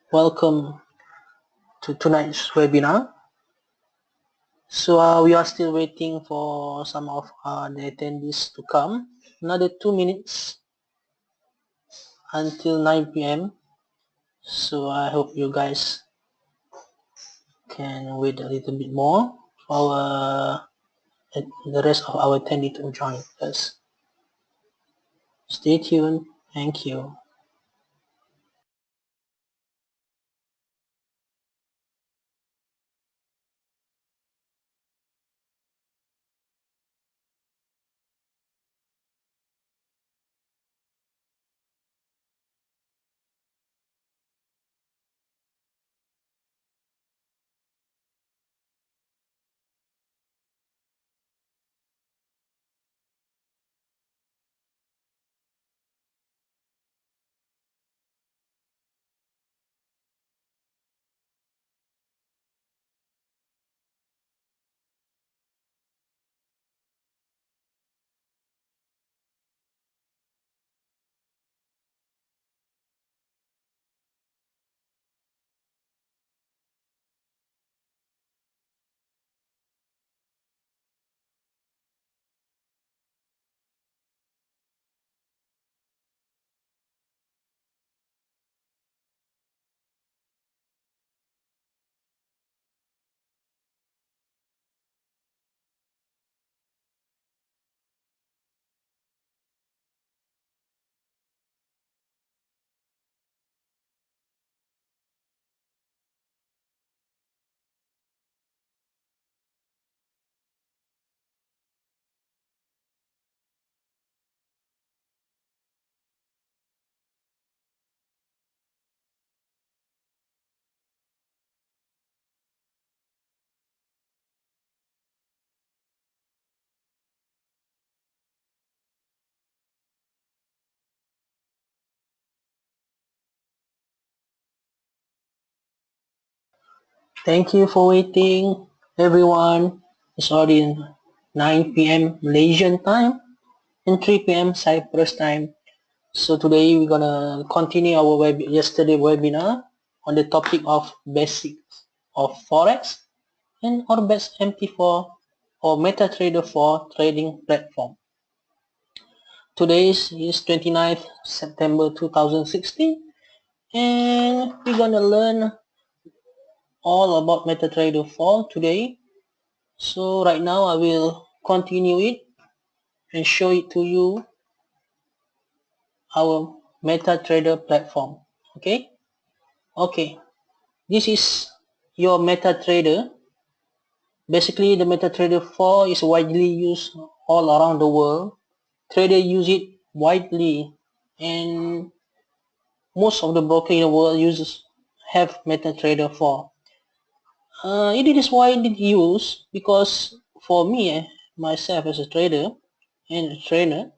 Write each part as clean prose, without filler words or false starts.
Welcome to tonight's webinar. So we are still waiting for some of the attendees to come. Another 2 minutes until 9 p.m. So I hope you guys can wait a little bit more for the rest of our attendees to join us. Stay tuned. Thank you. Thank you for waiting, everyone. It's already 9 p.m. Malaysian time and 3 p.m. Cyprus time. So today we're gonna continue our yesterday webinar on the topic of basics of Forex and Orbex MT4 or MetaTrader 4 trading platform. Today is 29th September 2016 and we're gonna learn all about MetaTrader 4 today. So right now I will continue it and show it to you our MetaTrader platform. Okay. This is your MetaTrader. Basically, the MetaTrader 4 is widely used all around the world. Traders use it widely, and most of the brokers in the world have MetaTrader 4. It is widely used because for me, myself as a trader and a trainer,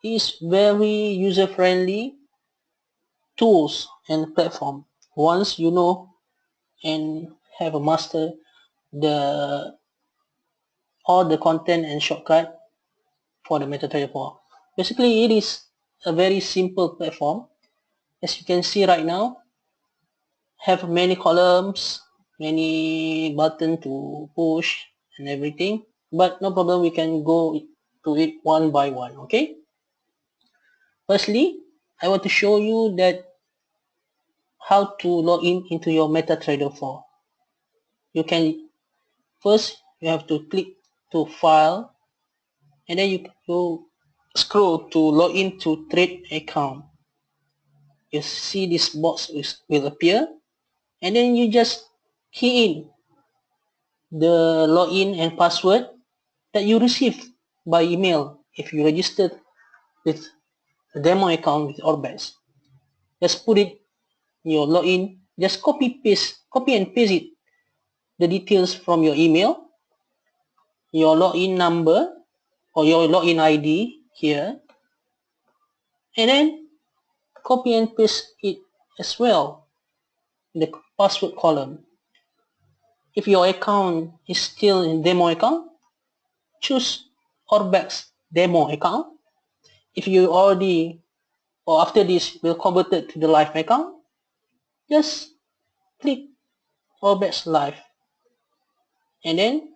it is very user-friendly tools and platform. Once you know and have a master the all the content and shortcut for the MetaTrader 4. Basically, it is a very simple platform. As you can see right now, have many columns, many button to push and everything. But no problem, we can go to it one by one. Okay. Firstly, I want to show you that how to log in into your MetaTrader 4. You can first you have to click to file and then you scroll to log in to trade account. You see this box will appear and then you just key in the login and password that you received by email if you registered with the demo account with Orbex. Just put it your login, just copy and paste it, the details from your email, your login number or your login ID here, and then copy and paste it as well in the password column. If your account is still in demo account, choose Orbex demo account. If you already or after this will convert it to the live account, just click Orbex live, and then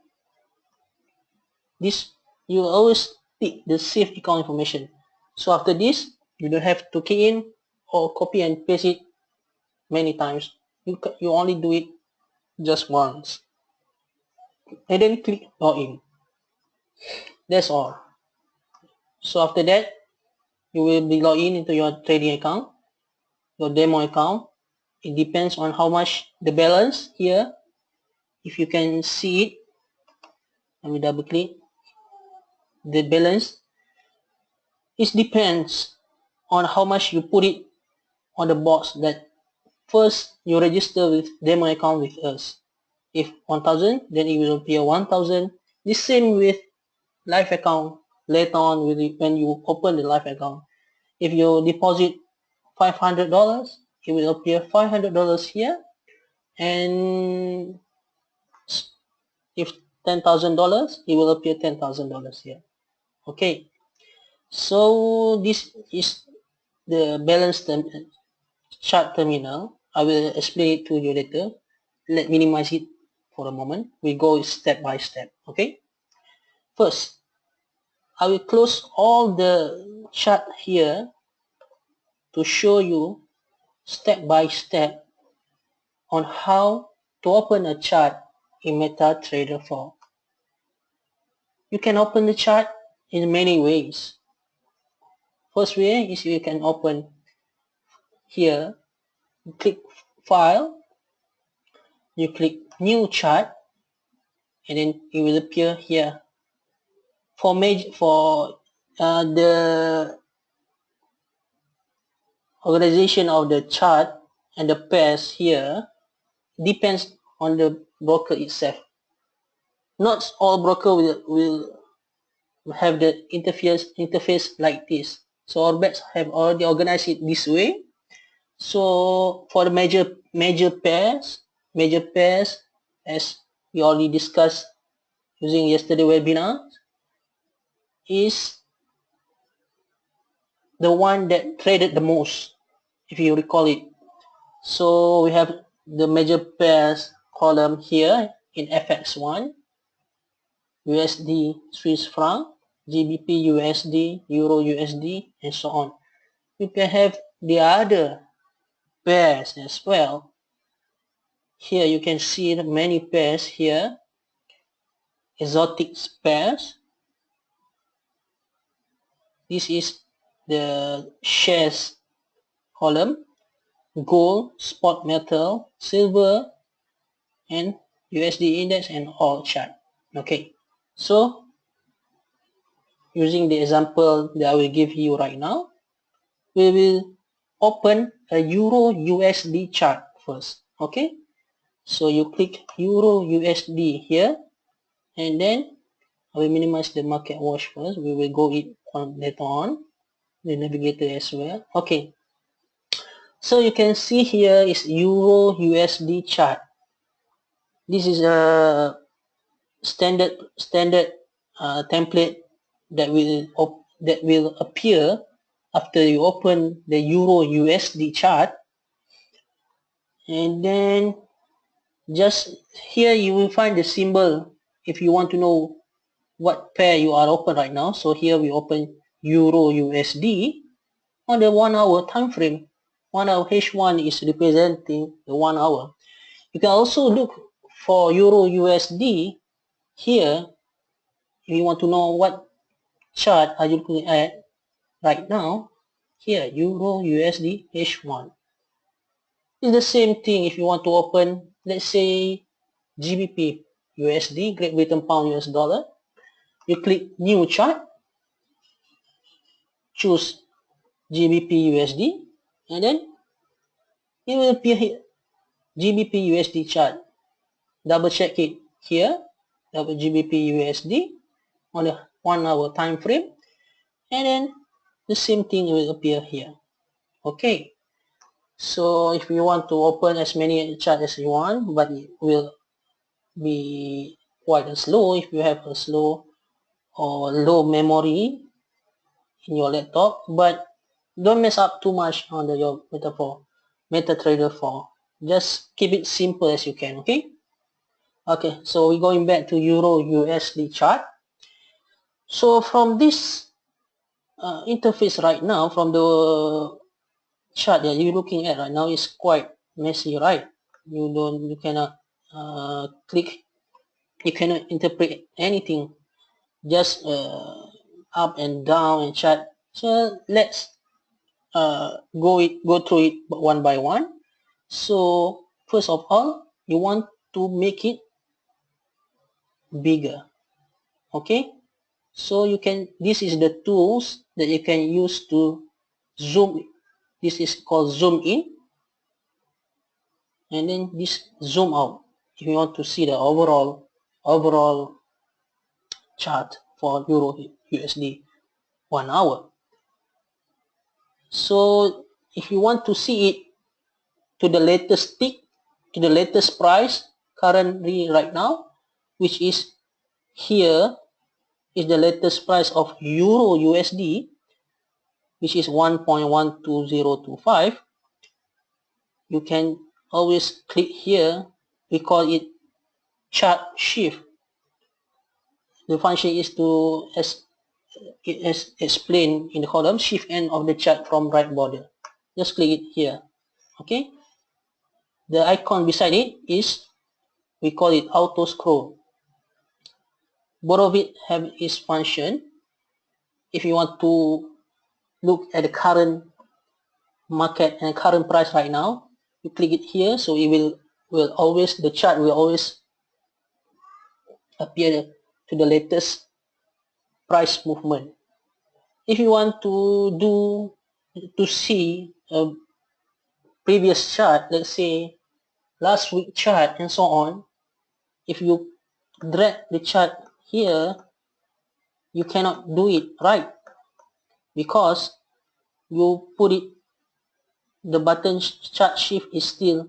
this you always pick the save account information. So after this, you don't have to key in or copy and paste it many times. You only do it just once, and then click login. That's all. So after that, you will be logged in into your trading account, your demo account. It depends on how much the balance here. If you can see it, let me double click. The balance, it depends on how much you put it on the box that first you register with demo account with us. If 1000, then it will appear 1000. The same with live account later on when you open the live account. If you deposit $500, it will appear $500 here, and if $10,000, it will appear $10,000 here. Okay, so this is the balance chart terminal. I will explain it to you later. Let's minimize it for a moment. We go step by step. Okay, first I will close all the chart here to show you step by step on how to open a chart in MetaTrader 4. You can open the chart in many ways. First way is you can open here, you click File, you click New Chart, and then it will appear here. For the organization of the chart and the pairs here depends on the broker itself. Not all broker will have the interface like this. So Orbex have already organized it this way. So for the major pairs, as we already discussed using yesterday webinar, is the one that traded the most, if you recall it. So we have the major pairs column here in FX1, USD, Swiss franc, GBP, USD, Euro, USD, and so on. You can have the other pairs as well. Here you can see the many pairs here, exotic pairs. This is the shares column, gold, spot metal, silver, and USD index and all chart. Okay, so using the example that I will give you right now, we will open a Euro USD chart first. Okay, so you click Euro USD here, and then I will minimize the market watch first. We will go it on later on, the navigator as well. Okay, so you can see here is Euro USD chart. This is a standard template that will appear after you open the Euro USD chart, and then just here you will find the symbol if you want to know what pair you are open right now. So here we open Euro USD on the 1 hour time frame. 1 hour H1 is representing the 1 hour. You can also look for Euro USD here if you want to know what chart are you looking at right now. Here, Euro USD H1. It's the same thing if you want to open, let's say, GBP USD, Great Britain Pound US Dollar. You click New Chart, choose GBP USD, and then it will appear here, GBP USD chart. Double check it here, double GBP USD on the 1 hour time frame, and then the same thing will appear here. Okay, so if you want to open as many charts as you want, but it will be quite slow if you have a slow or low memory in your laptop, but don't mess up too much on your MetaTrader 4. Just keep it simple as you can. Okay. Okay, so we're going back to Euro USD chart. So from this interface right now, from the chart that you're looking at right now, is quite messy, right? You cannot click, you cannot interpret anything, just up and down and chart. So let's go through it one by one. So first of all, you want to make it bigger. Okay, so you can, this is the tools that you can use to zoom. This is called zoom in, and then this zoom out if you want to see the overall chart for Euro USD 1 hour. So if you want to see it to the latest tick, to the latest price currently right now, which is here, is the latest price of Euro USD, which is 1.12025. You can always click here. We call it chart shift. The function is to, as it is explained in the column, shift end of the chart from right border. Just click it here. Okay. The icon beside it is, we call it auto scroll. Both of it have its function. If you want to look at the current market and current price right now, you click it here, so it will always, the chart will always appear to the latest price movement. If you want to see a previous chart, let's say last week chart and so on, if you drag the chart here, you cannot do it right, because you put it, the button chart shift is still,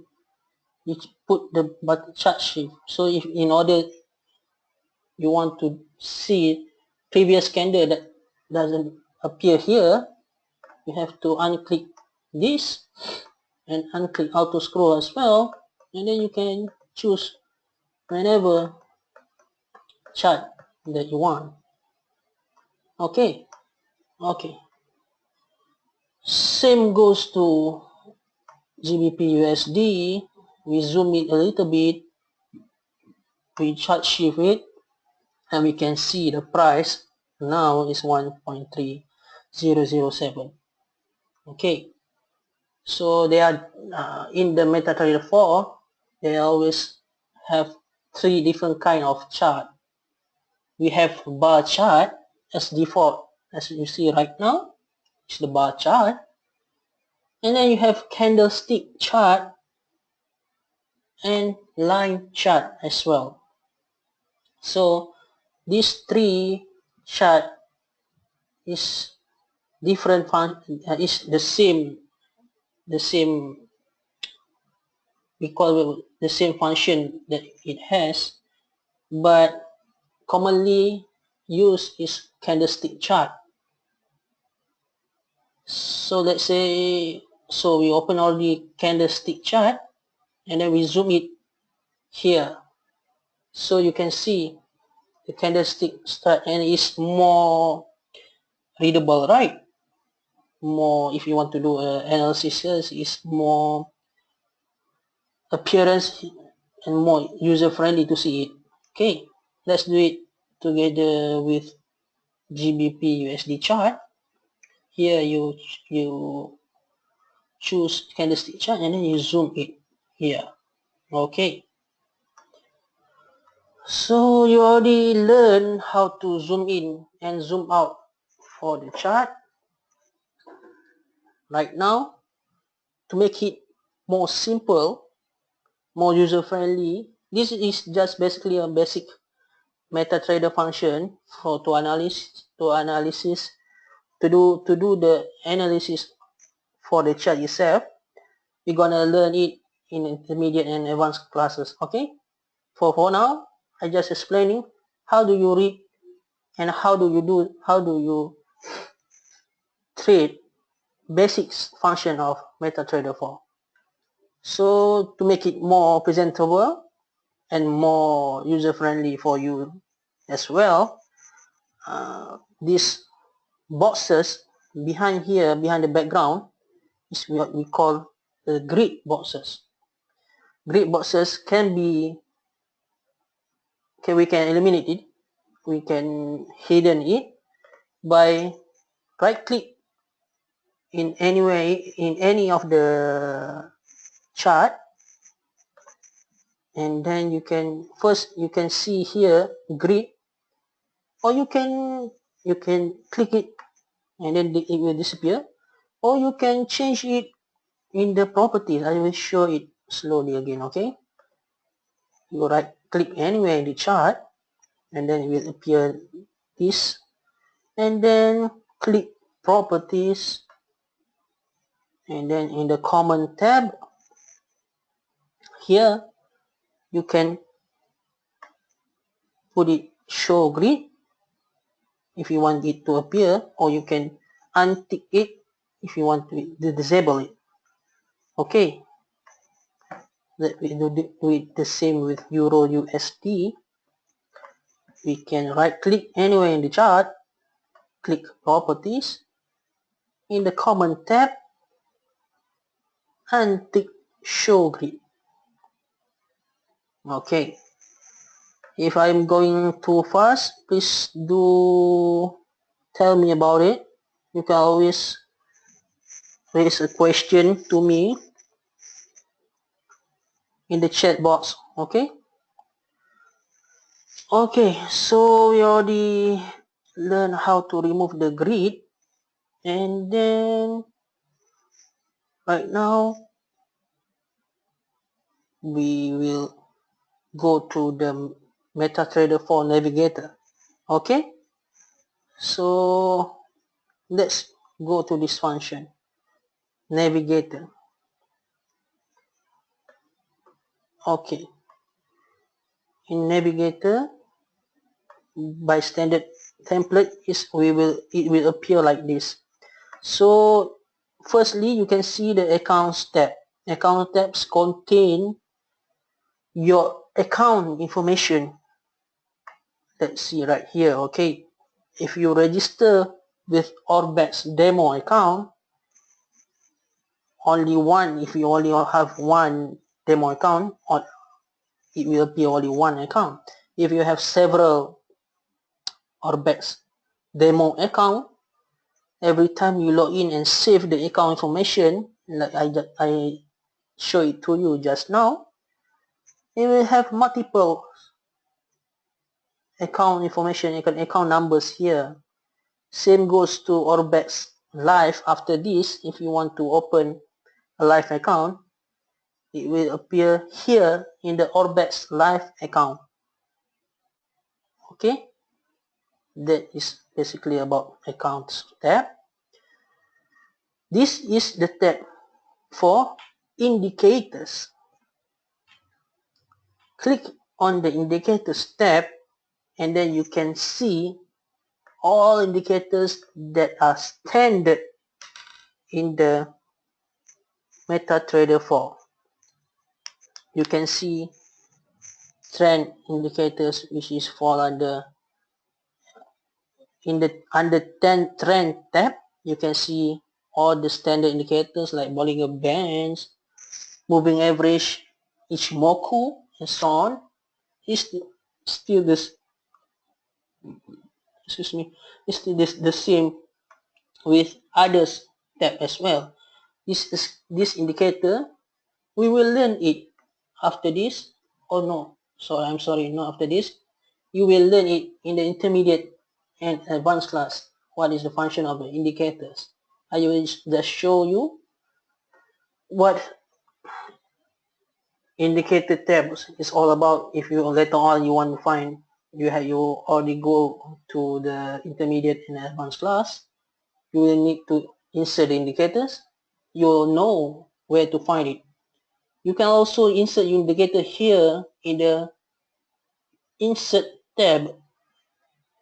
you put the button chart shift. So if in order you want to see previous candle that doesn't appear here, you have to unclick this and unclick auto scroll as well, and then you can choose whenever chart that you want. Okay. Same goes to GBP USD. We zoom it a little bit, we chart shift it, and we can see the price now is 1.3007. Okay, so they are in the MetaTrader 4, they always have 3 different kind of chart. We have bar chart as default, as you see right now, it's the bar chart, and then you have candlestick chart and line chart as well. So these 3 chart is different is the same we call it the same function that it has, but commonly used is candlestick chart. So let's say, so we open all the candlestick chart and then we zoom it here, so you can see the candlestick chart, and it's more readable, right? More, if you want to do analysis, is more appearance and more user friendly to see it. Okay, let's do it together with GBP USD chart. Here you choose candlestick chart and then you zoom it here. Okay, so you already learned how to zoom in and zoom out for the chart. Right now, to make it more simple, more user friendly, this is just basically a basic MetaTrader function for to do the analysis for the chart itself. We're gonna learn it in intermediate and advanced classes. Okay, for now, I just explaining how do you read and how do you trade basics function of MetaTrader 4. So to make it more presentable and more user friendly for you as well, these boxes behind here, behind the background, is what we call the grid boxes. Grid boxes we can eliminate it, we can hidden it by right click in any way in any of the chart, and then you can see here grid, or you can click it and then it will disappear, or you can change it in the properties. I will show it slowly again. Okay, you right click anywhere in the chart and then it will appear this, and then click properties, and then in the common tab here you can put it show grid if you want it to appear, or you can untick it if you want to disable it. Okay, let me do it the same with Euro USD. We can right click anywhere in the chart, click properties, in the common tab, and tick show grid. Okay, if I'm going too fast, please do tell me about it. You can always raise a question to me in the chat box. Okay, so we already learned how to remove the grid, and then right now we will go to the MetaTrader 4 navigator. Okay, so let's go to this function, navigator. Okay, in navigator, by standard template it will appear like this. So firstly, you can see the accounts tab. Account tabs contain your account information. Let's see right here. Okay, if you register with Orbex demo account, if you only have one demo account, or it will be only one account. If you have several Orbex demo account, every time you log in and save the account information, like I show it to you just now, it will have multiple account information, account numbers here. Same goes to Orbex Live. After this, if you want to open a live account, it will appear here in the Orbex Live account. Okay, that is basically about accounts tab. This is the tab for indicators. Click on the indicators tab, and then you can see all indicators that are standard in the MetaTrader 4. You can see trend indicators, which is fall under under trend tab. You can see all the standard indicators like Bollinger Bands, moving average, Ichimoku, and so on. It's still this, excuse me, it's still the same with others tab as well. This indicator, we will learn it after this, or no, I'm sorry, not after this. You will learn it in the intermediate and advanced class. What is the function of the indicators? I will just show you what indicator tabs is all about. If you later on you want to find, you already go to the intermediate and advanced class, you will need to insert the indicators. You will know where to find it. You can also insert your indicator here in the insert tab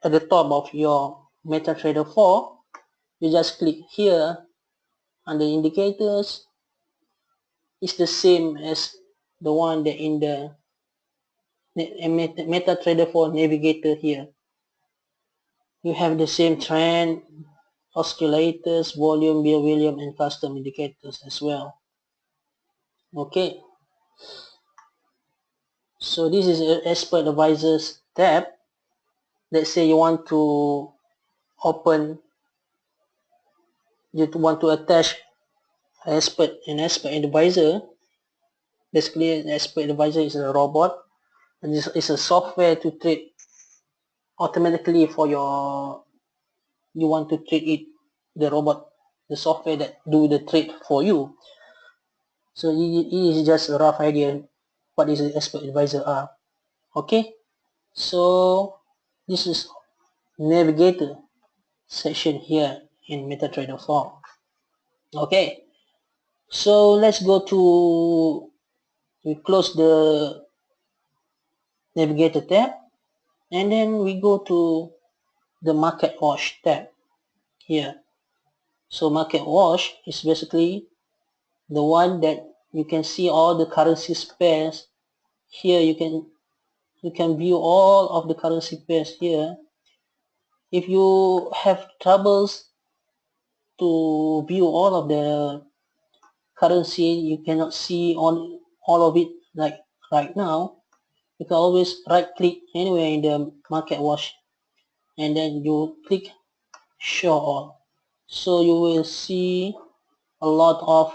at the top of your MetaTrader 4. You just click here under indicators, is the same as the one that in the MetaTrader 4 navigator here. You have the same trend, oscillators, volume, beer William, and custom indicators as well. Okay, so this is an expert advisors tab. Let's say you want to open, you want to attach an expert advisor. Basically, an expert advisor is a robot, and this is a software to trade automatically for your, you want to trade it, the robot, the software that do the trade for you. So it is just a rough idea what is an expert advisor are. Okay, so this is navigator section here in MetaTrader 4. Okay, so let's go to, we close the navigator tab, and then we go to the market watch tab here. So market watch is basically the one that you can see all the currency pairs here. You can view all of the currency pairs here. If you have troubles to view all of the currency, you cannot see on all of it like right now, you can always right click anywhere in the market watch, and then you click show all. So you will see a lot of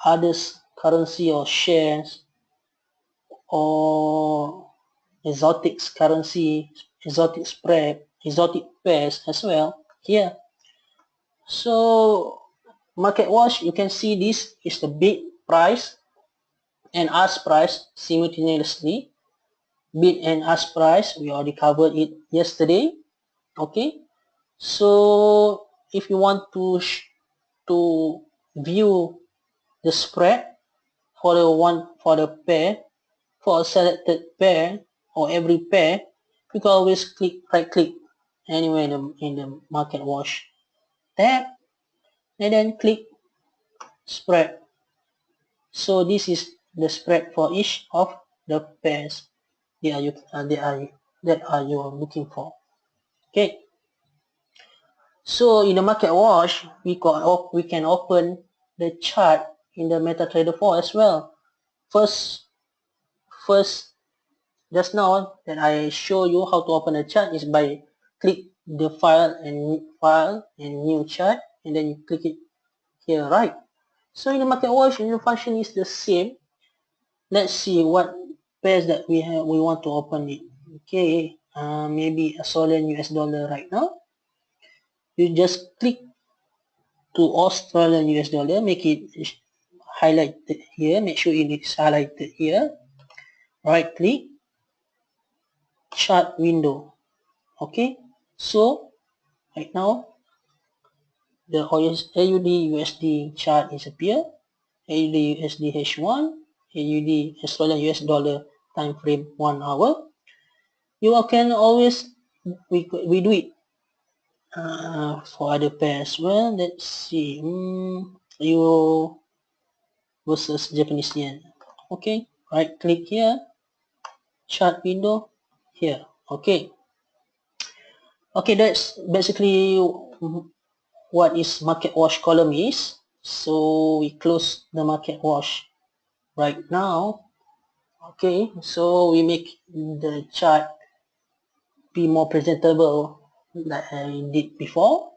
others currency or shares or exotic currency, exotic spread, exotic pairs as well here. So market watch, you can see this is the bid price and ask price simultaneously. Bid and ask price, we already covered it yesterday. Okay, so if you want to view the spread for the pair, for a selected pair or every pair, you can always right click anywhere in the market watch tab, and then click spread. So this is the spread for each of the pairs that you are looking for. Okay, so in the market watch, we can open the chart in the MetaTrader 4 as well. First, just now that I show you how to open a chart is by click the file and new chart, and then you click it here, right? So in the market watch, the function is the same. Let's see what pairs that we want to open it. Okay, maybe a Australian US dollar right now. You just click to Australian US dollar, make it highlighted here, make sure it is highlighted here. Right click, chart window. Okay, so right now the AUD USD chart is appear. AUD USD H1, AUD Australian US dollar time frame 1 hour. You can always we do it for other pairs. Well, let's see. Euro versus Japanese yen. Okay, right click here, chart window here. Okay. Okay, that's basically what is market watch column is. So we close the market watch right now. Okay, so we make the chart be more presentable like I did before.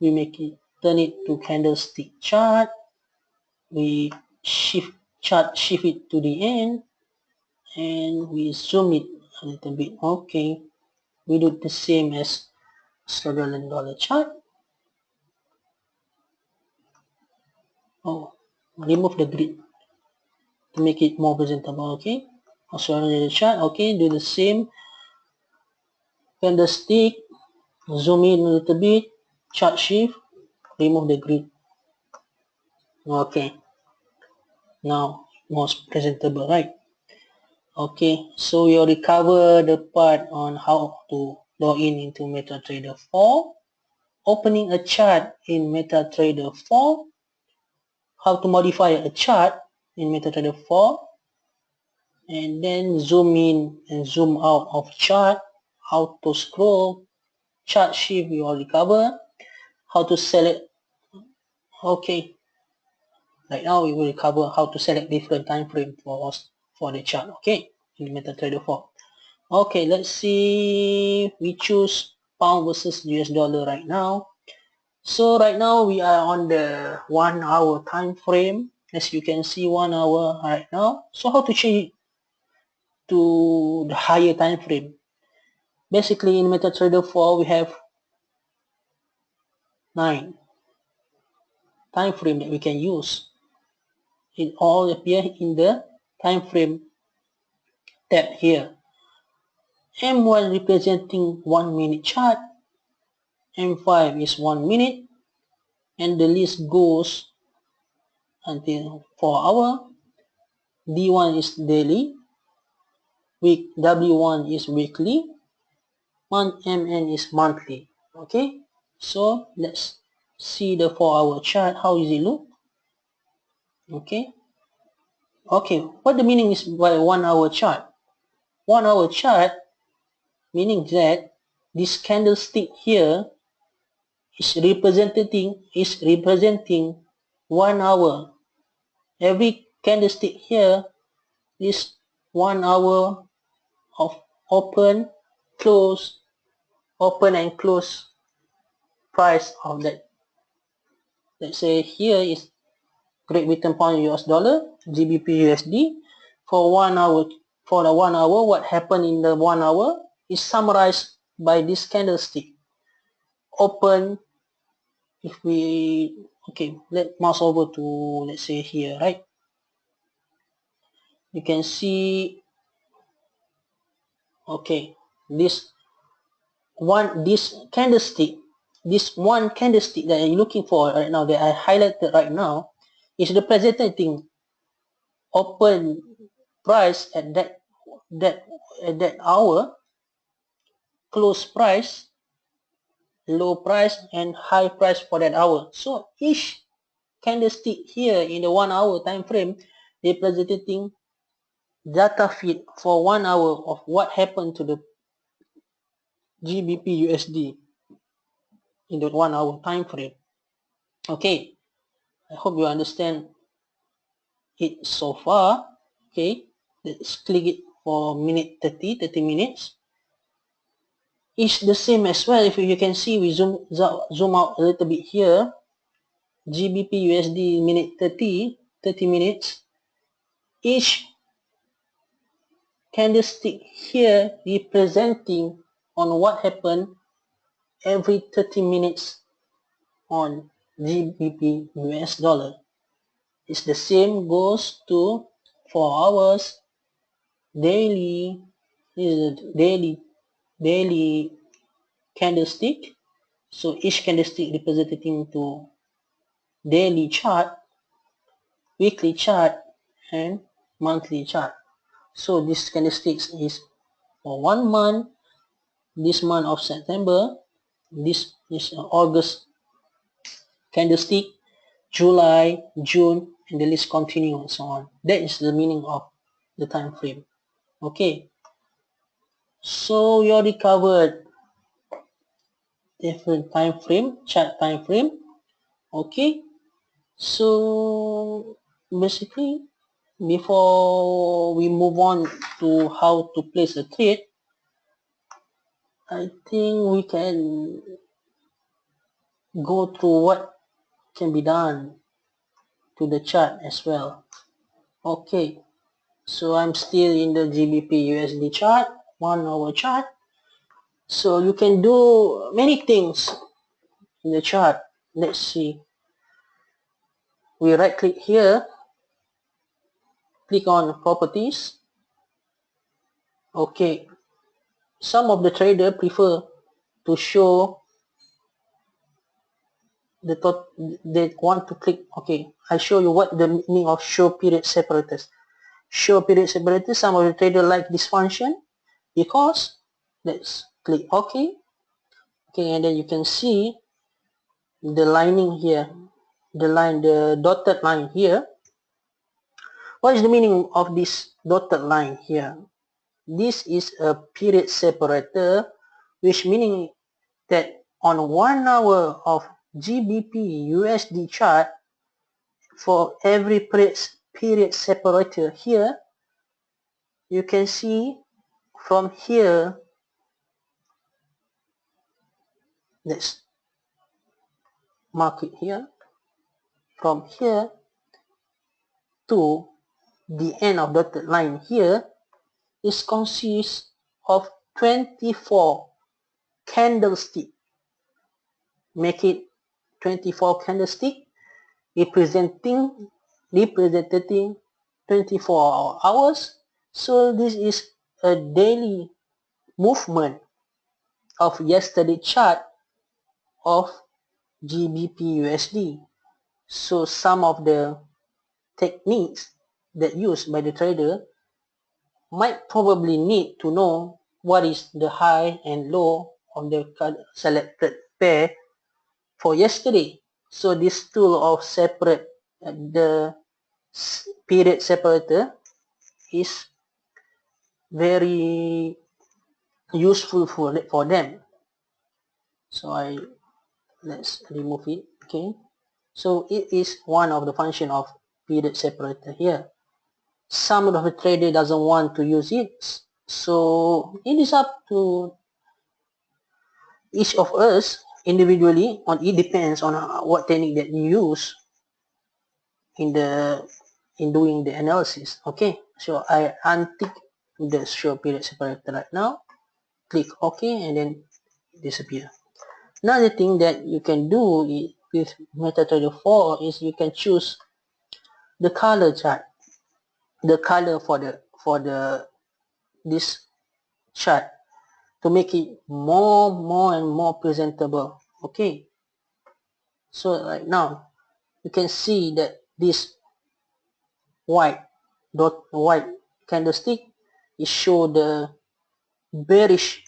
We make it, turn it to candlestick chart. We shift it to the end, and we zoom it a little bit. Okay, we do the same as Australian dollar chart. Oh, remove the grid to make it more presentable. Okay, Australian dollar chart. Okay, do the same candlestick, zoom in a little bit, chart shift, remove the grid. Okay, now more presentable, right? Okay, so we already covered the part on how to log in into MetaTrader 4, opening a chart in MetaTrader 4, how to modify a chart in MetaTrader 4, and then zoom in and zoom out of chart, how to scroll, chart shift we already cover, how to select. Okay, right now we will cover how to select different time frame for us for the chart. Okay, in MetaTrader 4. Okay, let's see. We choose pound versus US dollar right now. So right now we are on the 1 hour time frame. As you can see, 1 hour right now. So how to change it to the higher time frame? Basically, in MetaTrader 4 we have 9 time frame that we can use. It all appear in the time frame tab here. M1 representing 1 minute chart, M5 is 1 minute, and the list goes until 4 hour. D1 is daily, week W1 is weekly, month MN is monthly. Okay, so let's see the 4 hour chart. How does it look? Okay, what the meaning is by 1 hour chart? 1 hour chart meaning that this candlestick here is representing 1 hour. Every candlestick here is 1 hour of open, close, open and close price of that. Let's say here is Great Britain pound US dollar, GBP USD. For 1 hour, for the 1 hour, what happened in the 1 hour is summarized by this candlestick. Open, if we, okay, let's mouse over to, let's say here, right? You can see, okay, this candlestick, this one candlestick that you're looking for right now, that I highlighted right now, is representing open price at that hour, close price, low price, and high price for that hour. So each candlestick here in the 1 hour time frame representing data feed for 1 hour of what happened to the GBP USD in the 1 hour time frame. Okay, I hope you understand it so far. Okay, let's click it for minute 30 minutes. It's the same as well. If you can see, we zoom out a little bit here. GBP USD minute 30 minutes. Each candlestick here representing on what happened every 30 minutes on GBP US dollar. It's the same goes to 4 hours, daily, is daily candlestick. So each candlestick representing to daily chart, weekly chart, and monthly chart. So this candlesticks is for 1 month, this month of September, this is August candlestick, July, June, and the list continue and so on. That is the meaning of the time frame. Okay, so we already covered different time frame, chart time frame. Okay, so basically before we move on to how to place a trade, I think we can go through what can be done to the chart as well. Okay, so I'm still in the GBP USD chart, 1 hour chart. So you can do many things in the chart. Let's see. We right click here, click on properties. Okay, some of the trader prefer to show they want to click. Okay, I show you what the meaning of show period separators. Show period separators, some of the trader like this function because let's click OK. Okay, and then you can see the lining here, the dotted line here. What is the meaning of this dotted line here? This is a period separator, which meaning that on 1 hour of GBP USD chart, for every period separator here, you can see from here, let's mark it here, from here to the end of dotted line here is consists of 24 candlestick. Make it 24 candlestick representing 24 hours. So this is a daily movement of yesterday chart of GBP USD. So some of the techniques that used by the trader might probably need to know what is the high and low of the selected pair for yesterday. So this tool of separate the period separator is very useful for them. So let's remove it. Okay, so it is one of the function of period separator here. Some of the trader doesn't want to use it, so it is up to each of us individually. It depends on what technique that you use in doing the analysis. Okay, so I untick the show period separator right now, click OK, and then disappear. Another thing that you can do with MetaTrader 4 is you can choose the color chart, the color for this chart to make it more and more presentable. Okay, so right now you can see that this white candlestick is show the bearish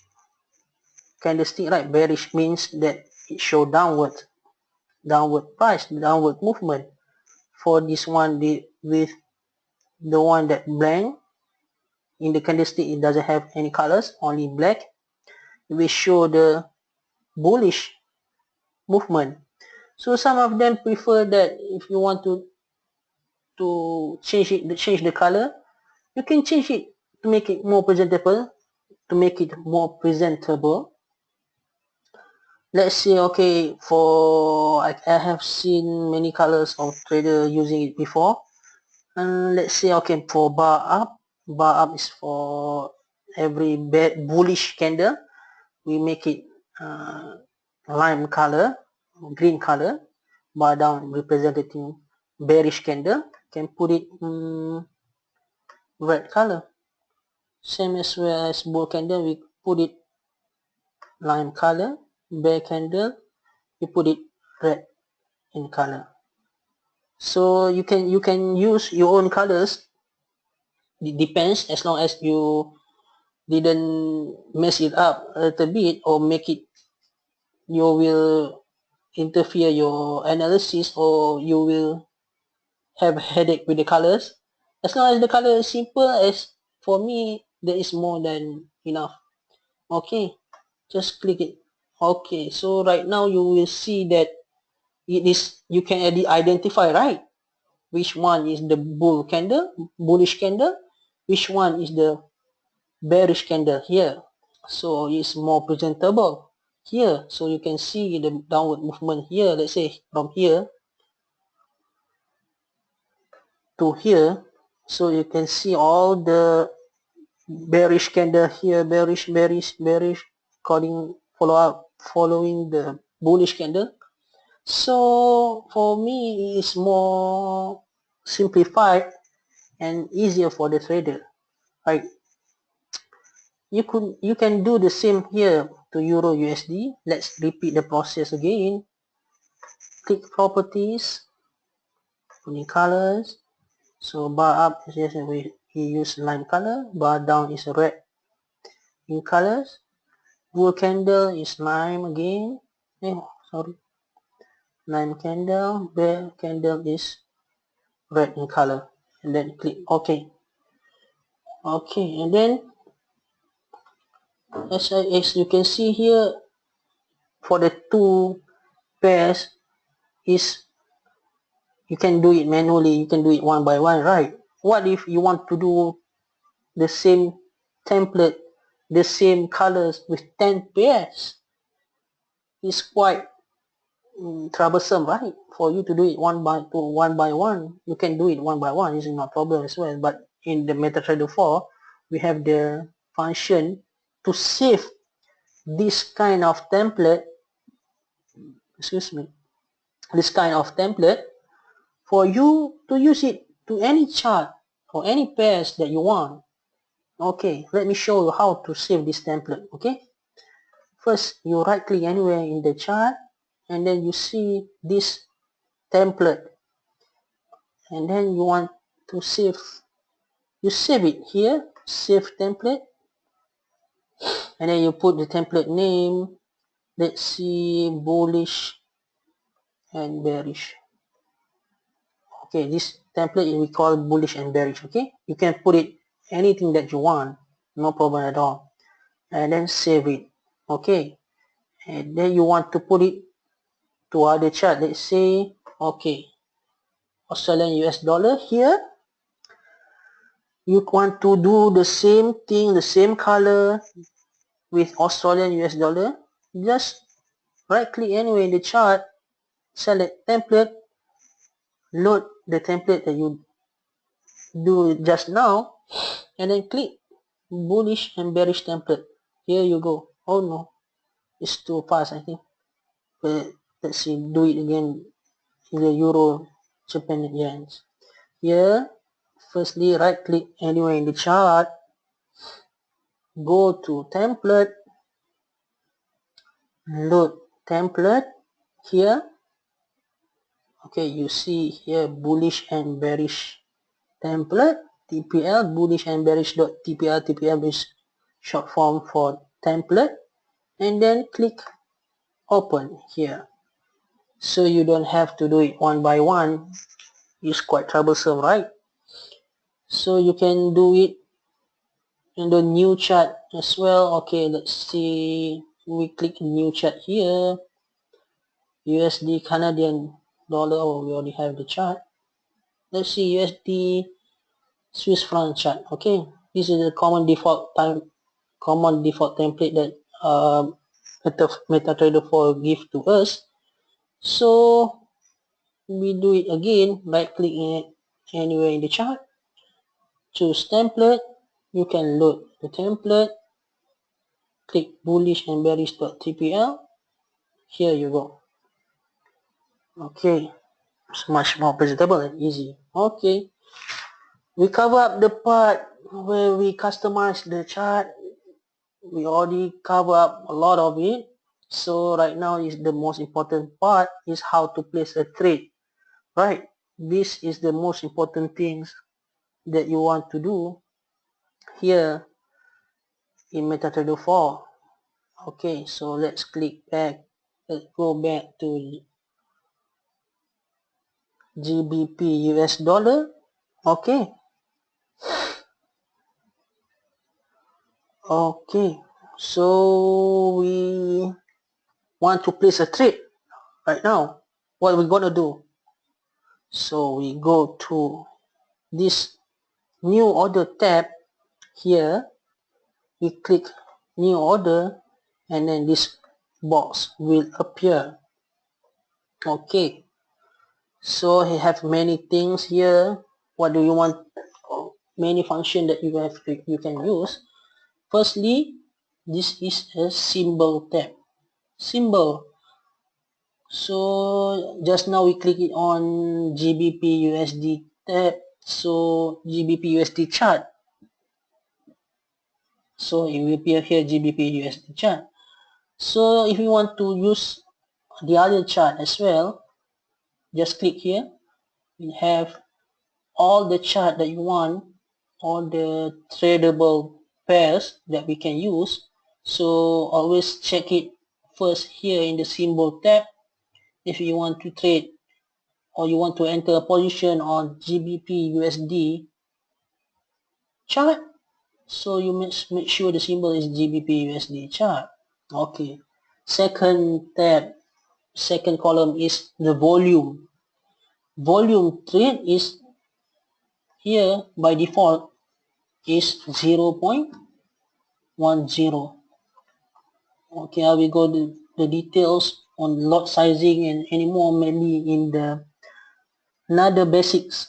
candlestick, right? Bearish means that it show downward price, downward movement. For this one, with the one that blank in the candlestick, it doesn't have any colors, only black. We show the bullish movement. So some of them prefer that if you want to change the color, you can change it to make it more presentable. Let's say, okay, for I have seen many colors of trader using it before. And let's say, okay, for bar up is for every bullish candle, we make it lime color, green color. Bar down representing bearish candle, can put it red color. Same as well as bull candle, we put it lime color. Bear candle, we put it red in color. So you can use your own colors. It depends, as long as you didn't mess it up a little bit or make it, you will interfere your analysis, or you will have a headache with the colors. As long as the color is simple, as for me, that is more than enough. Okay, just click it. Okay, so right now you will see that it is, you can identify, right, which one is the bullish candle, which one is the bearish candle here. So it's more presentable here. So you can see the downward movement here. Let's say from here to here. So you can see all the bearish candle here, bearish, following the bullish candle. So for me, it's more simplified and easier for the trader, right? You can do the same here to Euro USD. Let's repeat the process again. Click properties, putting colors. So bar up is just we use lime color, bar down is red in colors. Bull candle is lime again. Sorry. 9 candle, bear candle is red in color, and then click OK. Okay, and then as you can see here, for the two pairs is you can do it manually, you can do it one by one, right? What if you want to do the same template, the same colors with 10 pairs? It's quite troublesome, right? For you to do it one by one. You can do it one by one, it's not a problem as well. But in the MetaTrader 4, we have the function to save this kind of template, this kind of template for you to use it to any chart or any pairs that you want. Okay, let me show you how to save this template. Okay, first you right click anywhere in the chart, and then you see this template, and then you want to save, you save it here, save template, and then you put the template name, let's see, bullish and bearish. Okay, this template we call bullish and bearish. Okay, you can put it anything that you want, no problem at all, and then save it. Okay, and then you want to put it to other chart, let's say, okay, Australian US dollar. Here you want to do the same thing, the same color with Australian US dollar. Just right click anywhere in the chart, select template, load the template that you do just now, and then click bullish and bearish template. Here you go. Oh no, it's too fast, I think. But let's see, do it again in the Euro Japan yens. Here, firstly, right click anywhere in the chart, go to template, load template. Here, okay, you see here bullish and bearish template, TPL, bullish and bearish dot TPL. TPL is short form for template, and then click open here. So you don't have to do it one by one. It's quite troublesome, right? So you can do it in the new chart as well. Okay, let's see, we click new chart here, USD Canadian dollar. Oh, we already have the chart. Let's see, USD Swiss franc chart. Okay, this is the common default template that MetaTrader 4 give to us. So we do it again, right click it anywhere in the chart, choose template, you can load the template, click bullish and bearish.tpl. Here you go. Okay, it's much more presentable and easy. Okay, we cover up the part where we customize the chart. We already cover up a lot of it. So right now is the most important part, is how to place a trade, right? This is the most important things that you want to do here in MetaTrader 4. Okay, so let's click back. Let's go back to GBP US dollar. Okay. Okay. So we want to place a trade right now. What are we gonna do? So we go to this new order tab here. We click new order, and then this box will appear. Okay. So he have many things here. What do you want? Many function that you can use. Firstly, this is a symbol tab. Symbol. So just now we click it on GBP USD tab. So GBP USD chart. So it will appear here GBP USD chart. So if you want to use the other chart as well, just click here. We have all the chart that you want, all the tradable pairs that we can use. So always check it first here in the symbol tab. if you want to trade or you want to enter a position on GBP USD chart, so you must make sure the symbol is GBP USD chart. Okay. Second tab, second column is the volume. Volume trade is here by default is 0.10. Okay, I will go to the details on lot sizing and any more maybe in the another basics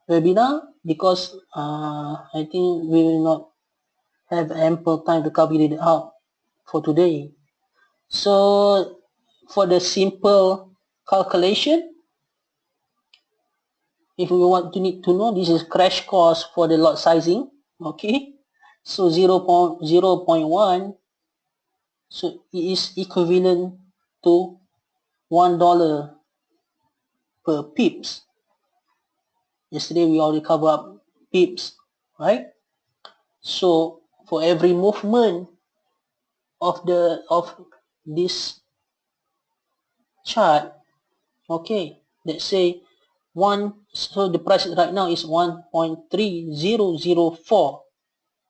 webinar, because I think we will not have ample time to cover it out for today. So for the simple calculation, if we want to need to know, this is crash course for the lot sizing. Okay, so 0.1, so it is equivalent to $1 per pips. Yesterday we already covered up pips, right? So for every movement of this chart, okay, let's say so the price right now is 1.3004.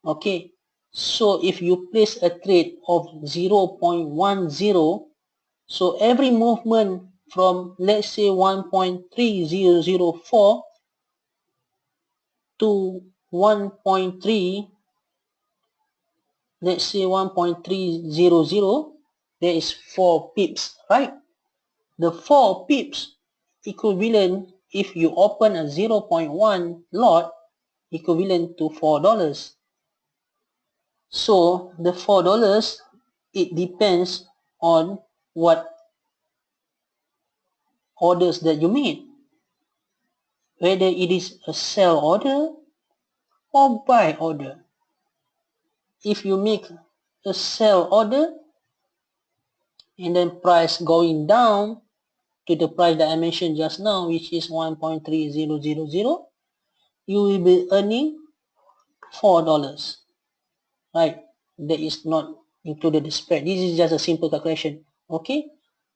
Okay, so if you place a trade of 0.10, so every movement from, let's say, 1.3004 to 1.3, let's say 1.300, there is 4 pips, right? The 4 pips equivalent, if you open a 0.1 lot, equivalent to $4. So the $4, it depends on what orders that you made, whether it is a sell order or buy order. If you make a sell order and then price going down to the price that I mentioned just now, which is 1.3000, you will be earning $4, right? That is not included the spread. This is just a simple calculation. Okay,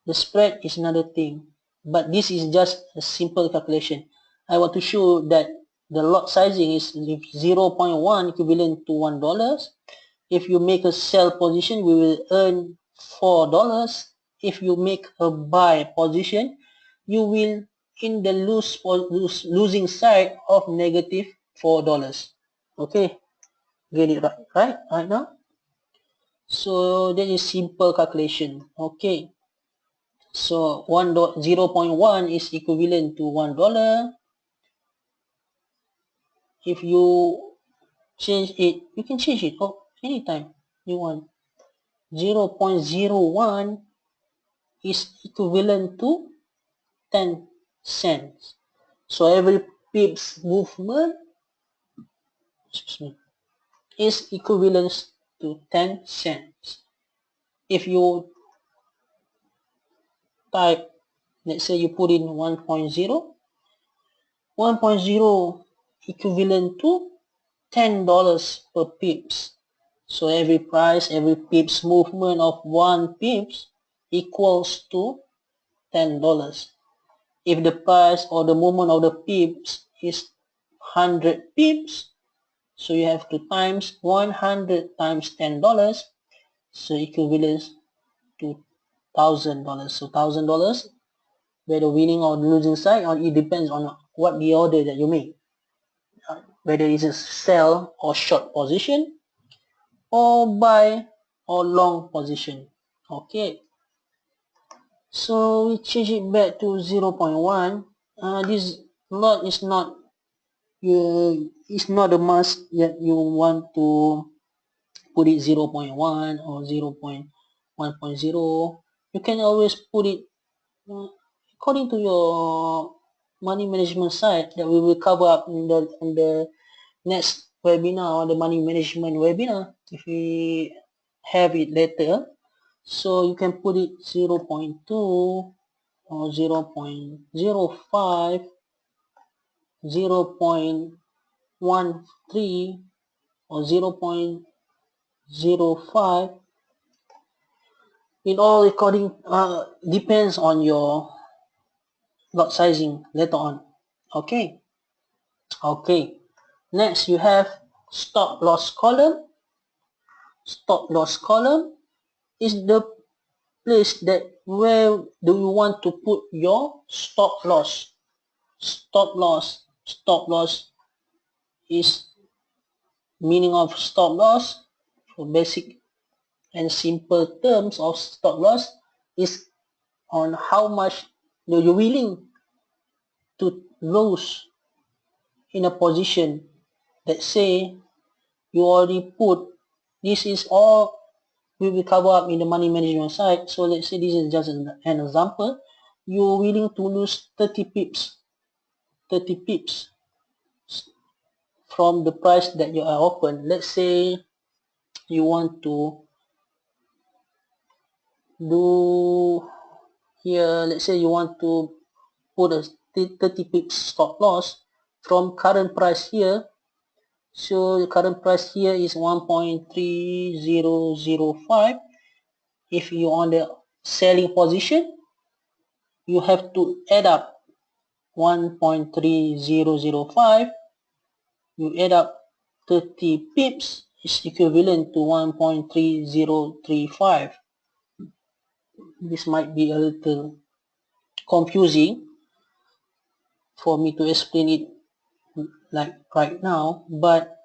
the spread is another thing, but this is just a simple calculation. I want to show that the lot sizing is 0.1 equivalent to $1. If you make a sell position, we will earn $4. If you make a buy position, you will in the losing side of negative $4. Okay, get it right now. So that is simple calculation. Okay, so 0.1 is equivalent to $1. If you change it, you can change it anytime you want. 0.01 is equivalent to 10 cents. So every pips movement, is equivalent to 10 cents. If you type, let's say you put in 1.0, 1.0 equivalent to $10 per pips. So every pips movement of 1 pips equals to $10. If the price or the movement of the pips is 100 pips, so you have to times 100 times $10, so equivalent to $1,000. So $1,000, whether winning or losing side, or it depends on what the order that you make, whether it's a sell or short position, or buy or long position. Okay, so we change it back to 0.1. This lot is not it's not a must that you want to put it 0.1 or 0.1.0. You can always put it according to your money management side that we will cover up in the next webinar, or the money management webinar, if we have it later. So you can put it 0.2 or 0.05, 0.13 or 0.05. It all depends on your lot sizing later on. Okay. Okay. Next you have stop loss column. Stop loss column is the place that where do you want to put your stop loss. Stop loss. Stop loss is meaning of stop loss. For basic and simple terms of stop loss is on how much you're willing to lose in a position. Let's say you already put, this is all will be covered up in the money management side. So let's say this is just an example. You're willing to lose 30 pips, 30 pips from the price that you are open. Let's say you want to do here, let's say you want to put a 30 pips stop loss from current price here. So the current price here is 1.3005. If you on the selling position, you have to add up 1.3005. You add up 30 pips is equivalent to 1.3035. This might be a little confusing for me to explain it like right now, but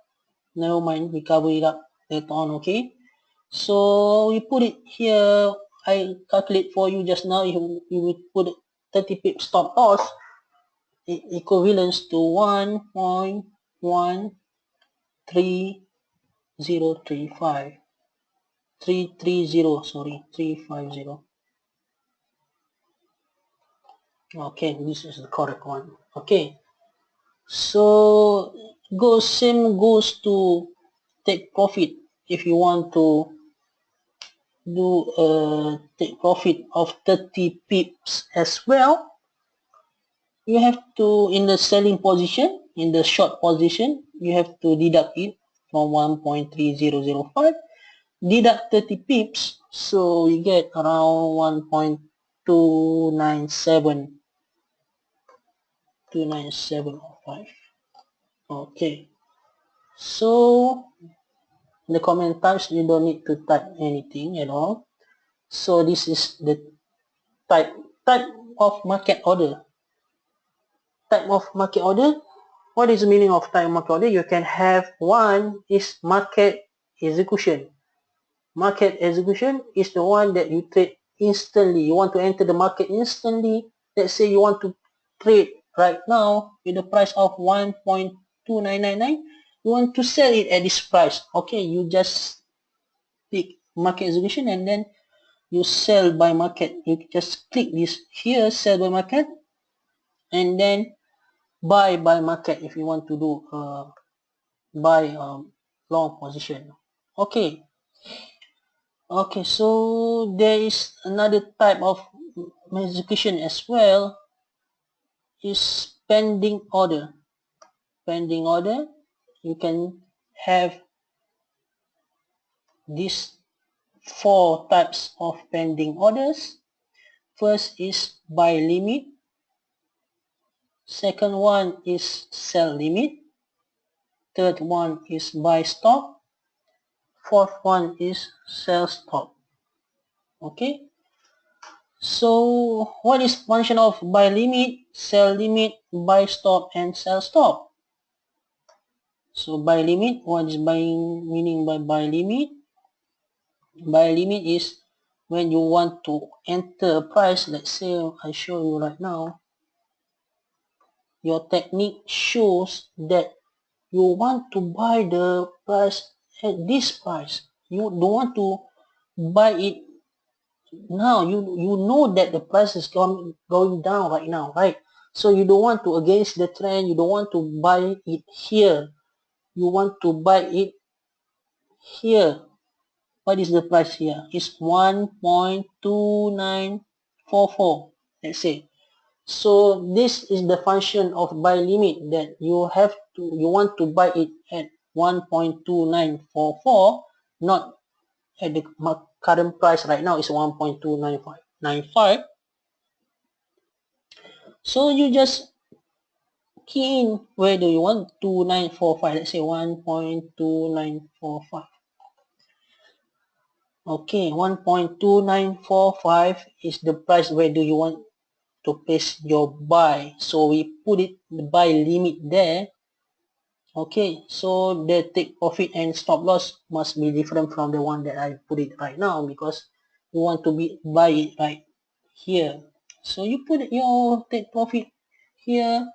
never mind, we cover it up later on. Okay, so we put it here. I calculate for you just now. You will put 30 pip stop loss, equivalents to 1.13035. 330, sorry, 350. Okay, this is the correct one. Okay, so same goes to take profit. If you want to do take profit of 30 pips as well, you have to, in the selling position, in the short position, you have to deduct it from 1.3005, deduct 30 pips, so you get around 1.297, 29705. Okay, so in the comment types, you don't need to type anything at all. So this is the type of market order. Type of market order. What is the meaning of type of market order? You can have one is market execution. Market execution is the one that you trade instantly. You want to enter the market instantly. Let's say you want to trade right now with the price of 1.2999. You want to sell it at this price. Okay, you just pick market execution and then you sell by market. You just click this here, sell by market, and then buy by market if you want to do buy long position. Okay. Okay, so there is another type of execution as well, is pending order. Pending order, you can have these 4 types of pending orders. First is buy limit. Second one is sell limit. Third one is buy stop. Fourth one is sell stop. Okay. So what is function of buy limit, sell limit, buy stop, and sell stop? So buy limit, what is buying meaning by buy limit? Buy limit is when you want to enter a price. Let's say I show you right now. Your technique shows that you want to buy the price at this price. You don't want to buy it now. You know that the price is going down right now, right? So you don't want to against the trend. You don't want to buy it here. You want to buy it here. What is the price here? It's 1.2944. Let's say. So this is the function of buy limit, that you want to buy it at 1.2944, not at the current price right now is 1.295. So you just key in where do you want 2945. Let's say 1.2945. Okay, 1.2945 is the price where do you want to place your buy. So we put it the buy limit there. Okay, so the take profit and stop loss must be different from the one that I put it right now, because you want to buy it right here. So you put your take profit here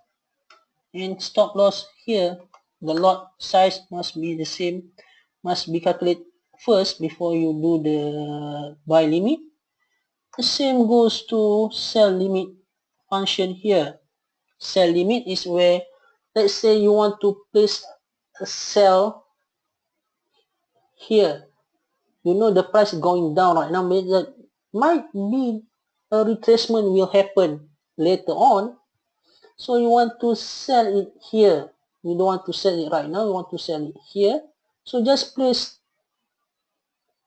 and stop loss here. The lot size must be the same, must be calculated first before you do the buy limit. The same goes to sell limit function here. Sell limit is where, let's say you want to place a sell here. You know the price going down right now, that might be a retracement will happen later on. So you want to sell it here. You don't want to sell it right now, you want to sell it here. So just place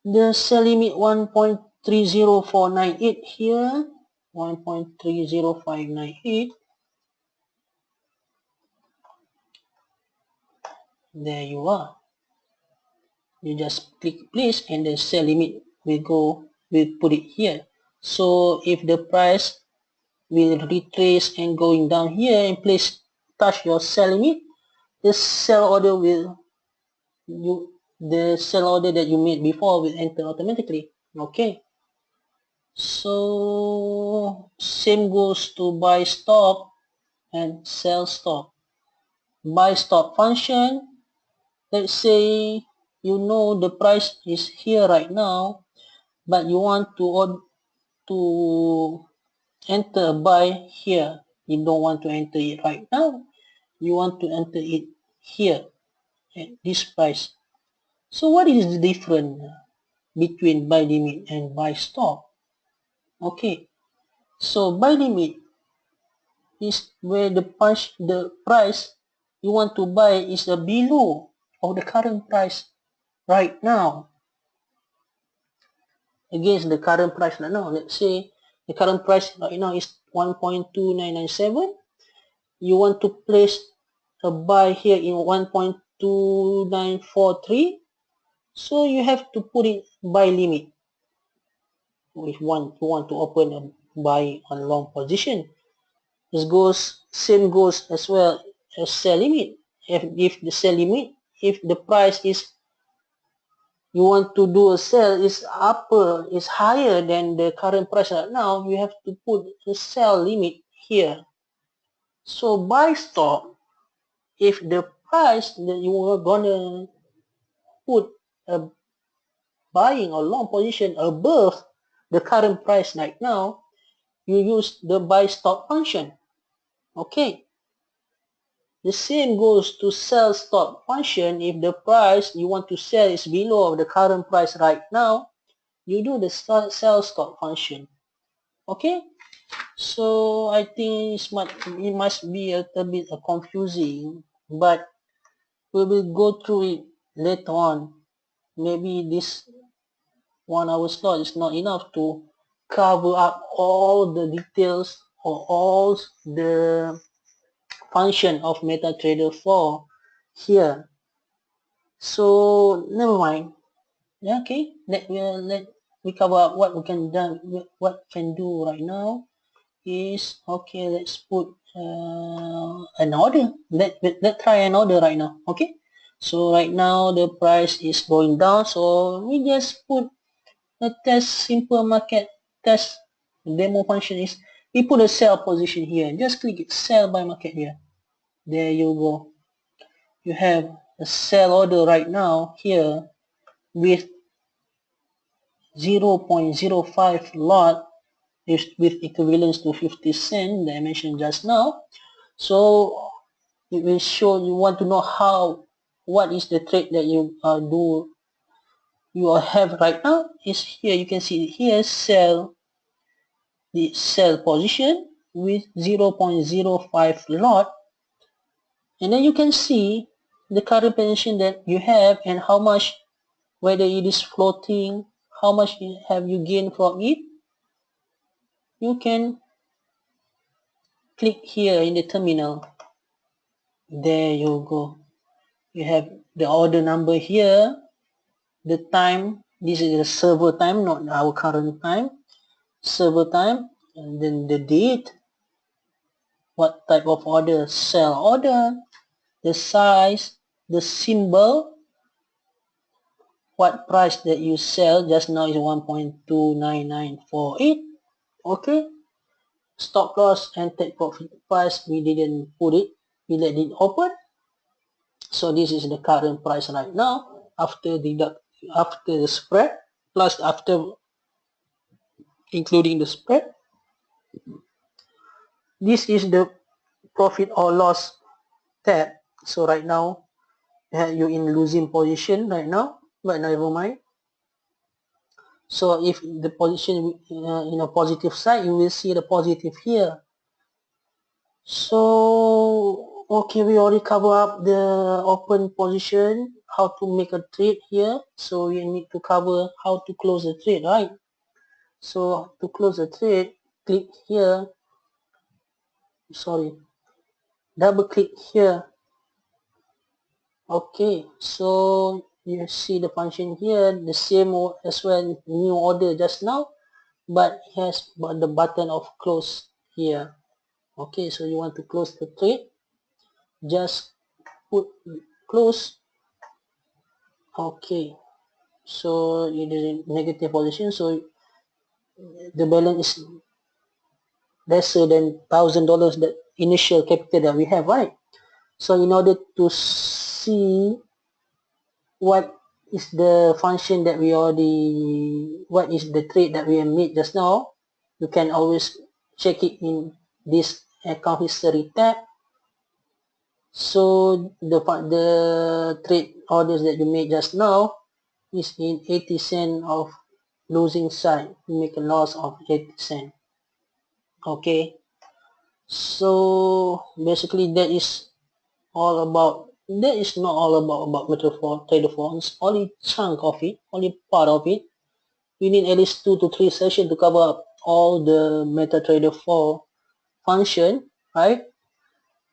the sell limit 1.30498 here, 1.30598. There you are. You just click place and the sell limit will put it here. So if the price will retrace and going down here and touch your sell limit, the sell order the sell order that you made before will enter automatically. Okay, so same goes to buy stop and sell stop. Buy stop function, let's say you know the price is here right now, but you want to enter a buy here. You don't want to enter it right now, you want to enter it here at this price. So what is the difference between buy limit and buy stop? Okay, so buy limit is where the price you want to buy is below of the current price right now, against the current price right now. Let's say the current price right now is 1.2997. You want to place a buy here in 1.2943. So you have to put in buy limit. If you want to open a buy on long position, same goes as well as sell limit. If the sell limit, if the price is you want to do a sell is higher than the current price right now, you have to put the sell limit here. So buy stop, if the price that you are gonna put a buying or long position above the current price right now, you use the buy stop function. Okay, the same goes to sell stop function. If the price you want to sell is below the current price right now, you do the sell stop function. Okay, so I think it must be a bit confusing, but we will go through it later on. Maybe this 1 hour slot is not enough to cover up all the details or all the function of MetaTrader 4 here. So never mind. Yeah, okay. Let we cover up what we can do right now. Is okay. Let's put an order. Let's try an order right now. Okay. So right now the price is going down. So we just put a test, simple market test. Demo function is we put a sell position here. Just click it, sell by market here. There you go. You have a sell order right now here with 0.05 lot with equivalence to 50 cents that I mentioned just now. So it will show you want to know what is the trade that you have right now is here. You can see here the sell position with 0.05 lot, and then you can see the current position that you have and how much whether it is floating, how much have you gained from it, you can click here in the terminal. There you go. You have the order number here, the time, this is the server time, not our current time, server time, and then the date, what type of order, sell order, the size, the symbol, what price that you sell just now is 1.29948. Okay, stop loss and take profit price, we didn't put it, we let it open. So this is the current price right now after the spread, plus after including the spread. This is the profit or loss tab. So right now you're in losing position right now, but never mind. So if the position in a positive side, you will see the positive here. So okay, we already cover up the open position, how to make a trade here. So we need to cover how to close the trade, right? So to close the trade, click here, sorry, double click here. Okay, so you see the function here, the same as well, new order just now, but it has the button of close here. Okay, so you want to close the trade, just put close. Okay, so it is in negative position, so the balance is lesser than $1,000, the initial capital that we have, right? So in order to see what is the function that we already, what is the trade that we have made just now, you can always check it in this account history tab. So the trade orders that you made just now is in 80 cents of losing side. You make a loss of 80 cents. Okay, so basically that is all about, that is not all about MT4 trader phones, only chunk of it, only part of it. You need at least 2 to 3 sessions to cover up all the MetaTrader 4 function, right?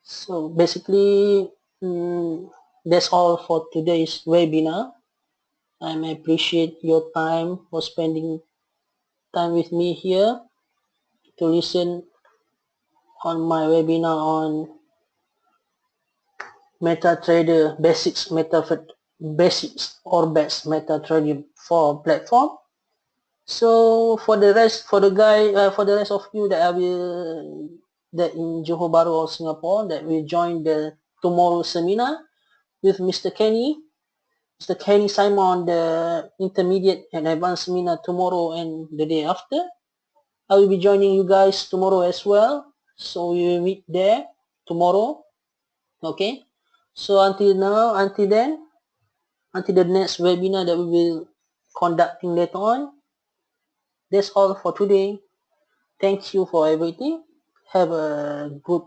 So basically that's all for today's webinar. I appreciate your time for spending time with me here to listen on my webinar on MetaTrader basics Orbex MetaTrader 4 platform. So for the rest, for the rest of you that that in Johor Bahru or Singapore that will join the tomorrow seminar with Mr. Kenny Simon, the intermediate and advanced seminar tomorrow and the day after. I will be joining you guys tomorrow as well. So we will meet there tomorrow. Okay. So until now, until then, until the next webinar that we will conducting later on, that's all for today. Thank you for everything. Have a good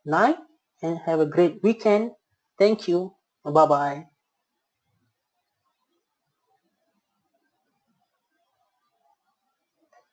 night and have a great weekend. Thank you. Bye bye.